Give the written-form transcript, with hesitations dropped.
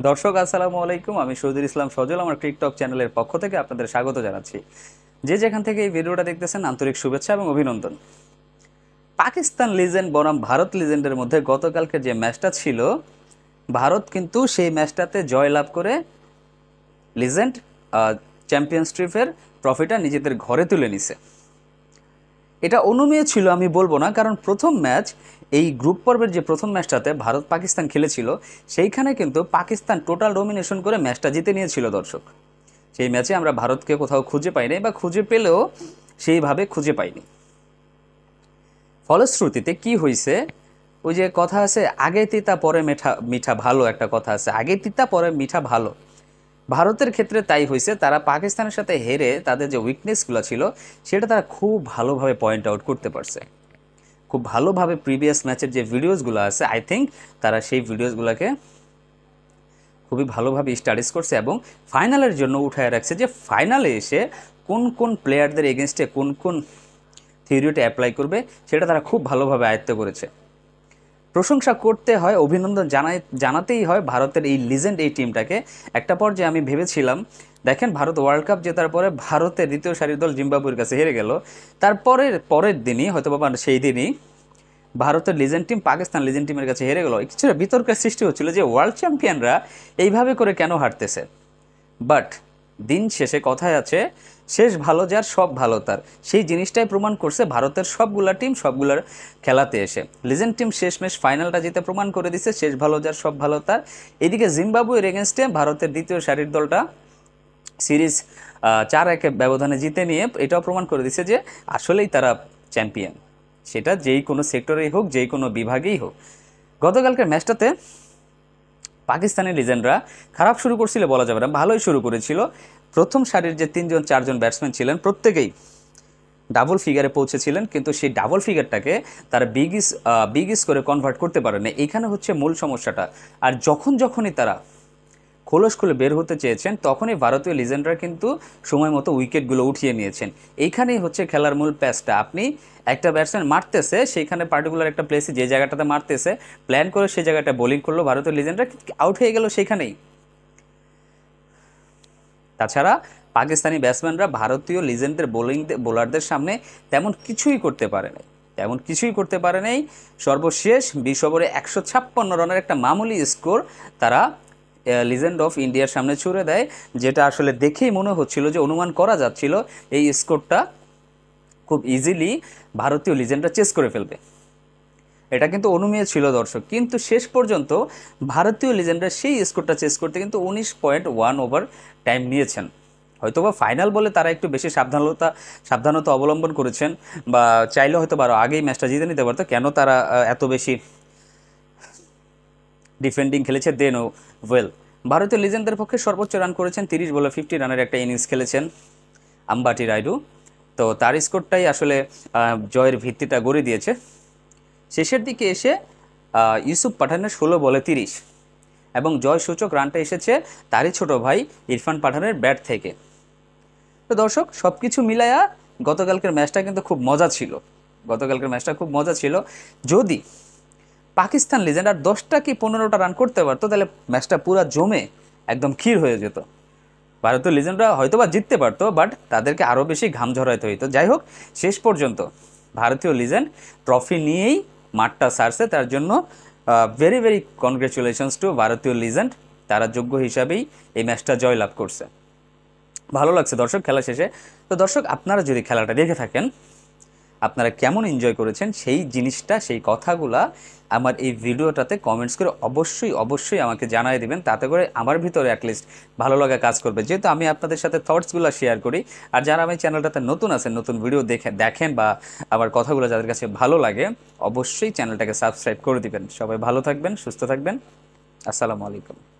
দর্শক আসসালামু আলাইকুম, আমি শহীদুল ইসলাম সজল আমার টিকটক চ্যানেলের পক্ষ থেকে আপনাদের স্বাগত জানাচ্ছি। যে যেখান থেকে এই ভিডিওটা দেখতেছেন আন্তরিক শুভেচ্ছা এবং অভিনন্দন। পাকিস্তান লিজেন্ড বনাম ভারত লিজেন্ডের মধ্যে গতকালকে যে ম্যাচটা ছিল, ভারত কিন্তু সেই ম্যাচটাতে জয়লাভ করে লিজেন্ড চ্যাম্পিয়নশিপের ট্রফিটা নিজেদের ঘরে তুলে নিছে। এটা অনুমেয় ছিল আমি বলবো না, কারণ প্রথম ম্যাচ এই গ্রুপ পর্বের যে প্রথম ম্যাচটাতে ভারত পাকিস্তান খেলেছিল সেইখানে কিন্তু পাকিস্তান টোটাল ডমিনেশন করে ম্যাচটা জিতে নিয়েছিল। দর্শক, সেই ম্যাচে আমরা ভারতকে কোথাও খুঁজে পাইনি, বা খুঁজে পেলেও সেইভাবে খুঁজে পাইনি। ফলশ্রুতিতে কি হয়েছে, ওই যে কথা আছে আগে তিতা পরে মিঠা মিঠা ভালো, একটা কথা আছে আগে তিতা পরে মিঠা ভালো। ভারতের ক্ষেত্রে তাই হয়েছে, তারা পাকিস্তানের সাথে হেরে তাদের যে উইকনেসগুলো ছিল সেটা তারা খুব ভালোভাবে পয়েন্ট আউট করতে পারছে। খুব ভালোভাবে প্রিভিয়াস ম্যাচের যে ভিডিওসগুলো আছে, আই থিঙ্ক তারা সেই ভিডিওসগুলোকে খুবই ভালোভাবে স্টাডিজ করছে এবং ফাইনালের জন্য উঠায় রাখছে যে ফাইনালে এসে কোন কোন প্লেয়ারদের এগেনস্টে কোন কোন থিওরিটা অ্যাপ্লাই করবে সেটা তারা খুব ভালোভাবে আয়ত্ত করেছে। প্রশংসা করতে হয়, অভিনন্দন জানাতেই হয় ভারতের এই লিজেন্ড এই টিমটাকে। একটা পর্যায়ে আমি ভেবেছিলাম, দেখেন ভারত ওয়ার্ল্ড কাপ জেতার পরে ভারতের দ্বিতীয় সারির দল জিম্বাবুয়ের কাছে হেরে গেল, পরের দিনই হয়তো বা সেই দিনই ভারতের লিজেন্ড টিম পাকিস্তান লিজেন্ড টিমের কাছে হেরে গেল। কিছুটা বিতর্কের সৃষ্টি হচ্ছিল যে ওয়ার্ল্ড চ্যাম্পিয়নরা এইভাবে করে কেন হারতেছে। বাট দিন শেষে কথায় আছে, শেষ ভালো যার সব ভালো তার। সেই জিনিসটাই প্রমাণ করছে ভারতের সবগুলা টিম সবগুলার খেলাতে এসে। লিজেন্ড টিম শেষমেশ ফাইনালটা জিতে প্রমাণ করে দিচ্ছে শেষ ভালো যার সব ভালো তার। এদিকে জিম্বাবুয়ের এগেনস্টে ভারতের দ্বিতীয় সারির দলটা সিরিজ 4-1 ব্যবধানে জিতে নিয়ে এটাও প্রমাণ করে দিচ্ছে যে আসলেই তারা চ্যাম্পিয়ন, সেটা যেই কোনো সেক্টরেই হোক, যেই কোনো বিভাগেই হোক। গতকালকের ম্যাচটাতে পাকিস্তানি লিজেন্ডরা খারাপ শুরু করছিল বলা যাবে না, ভালোই শুরু করেছিল। প্রথম সারির যে 3-4 ব্যাটসম্যান ছিলেন প্রত্যেকেই ডাবল ফিগারে পৌঁছেছিলেন, কিন্তু সেই ডাবল ফিগারটাকে তারা বিগ করে কনভার্ট করতে পারে না। এইখানে হচ্ছে মূল সমস্যাটা। আর যখনই তারা খোলস খুলে বের হতে চেয়েছেন তখনই ভারতীয় লিজেন্ডরা কিন্তু সময় মতো উইকেটগুলো উঠিয়ে নিয়েছেন। এইখানেই হচ্ছে খেলার মূল প্যাচটা। আপনি একটা ব্যাটসম্যান মারতেছে, সেইখানে পার্টিকুলার একটা প্লেসে যে জায়গাটাতে মারতেছে প্ল্যান করে সেই জায়গাটা বোলিং করলো ভারতীয় লিজেন্ডরা, আউট হয়ে গেল সেইখানেই। তাছাড়া পাকিস্তানি ব্যাটসম্যানরা ভারতীয় লিজেন্ডদের বোলারদের সামনে তেমন কিছুই করতে পারে নাই। সর্বশেষ 20 ওভারে 156 রানের একটা মামুলি স্কোর তারা লিজেন্ড অফ ইন্ডিয়ার সামনে ছুড়ে দেয়, যেটা আসলে দেখেই মনে হচ্ছিল যে অনুমান করা যাচ্ছিল এই স্কোরটা খুব ইজিলি ভারতীয় লিজেন্ডরা চেস করে ফেলবে। এটা কিন্তু অনুমেয় ছিল দর্শক, কিন্তু শেষ পর্যন্ত ভারতীয় লিজেন্ডরা সেই স্কোরটা চেস করতে কিন্তু 19.1 ওভার টাইম নিয়েছেন। হয়তোবা ফাইনাল বলে তারা একটু বেশি সাবধানতা অবলম্বন করেছেন, বা চাইলে হয়তো আরও আগেই ম্যাচটা জিতে নিতে পারতো। কেন তারা এত বেশি ডিফেন্ডিং খেলেছে দেন ওয়েল। ভারতীয় লিজেন্ডদের পক্ষে সর্বোচ্চ রান করেছেন 30 বলে 50 রানের একটা ইনিংস খেলেছেন আম্বাটি রায়ডু। তো তার স্কোরটাই আসলে জয়ের ভিত্তিটা গড়ে দিয়েছে। শেষের দিকে এসে ইউসুফ পাঠানের 16 বলে 30 এবং জয়সূচক রানটা এসেছে তারই ছোট ভাই ইরফান পাঠানের ব্যাট থেকে। তো দর্শক, সব কিছু মিলায়া গতকালকের ম্যাচটা কিন্তু খুব মজা ছিল। যদি পাকিস্তান লিজেন্ড আর 10টা কি 15টা রান করতে পারতো তাহলে ম্যাচটা পুরা জমে একদম ক্ষীর হয়ে যেত। ভারতীয় লিজেন্ডরা হয়তোবা জিততে পারতো, বাট তাদেরকে আরও বেশি ঘাম ঝরাইতে হইতো। যাই হোক, শেষ পর্যন্ত ভারতীয় লিজেন্ড ট্রফি নিয়েই মাঠটা ছাড়ছে। তার জন্য ভেরি ভেরি কনগ্রেচুলেশনস টু ভারতীয় লিজেন্ড। তারা যোগ্য হিসাবেই এই ম্যাচটা জয়লাভ করছে। ভালো লাগছে দর্শক খেলা শেষে। তো দর্শক, আপনারা যদি খেলাটা দেখে থাকেন, আপনারা কেমন এনজয় করেছেন সেই জিনিসটা, সেই কথাগুলা আমার এই ভিডিওটাতে কমেন্টস করে অবশ্যই আমাকে জানিয়ে দিবেন। তাতে করে আমার ভিতরে অ্যাটলিস্ট ভালো লাগা কাজ করবে, যেহেতু আমি আপনাদের সাথে থটসগুলো শেয়ার করি। আর যারা আমি চ্যানেলটাতে নতুন আছেন, নতুন ভিডিও দেখেন বা আমার কথাগুলো যাদের কাছে ভালো লাগে, অবশ্যই চ্যানেলটাকে সাবস্ক্রাইব করে দিবেন। সবাই ভালো থাকবেন, সুস্থ থাকবেন। আসসালামু আলাইকুম।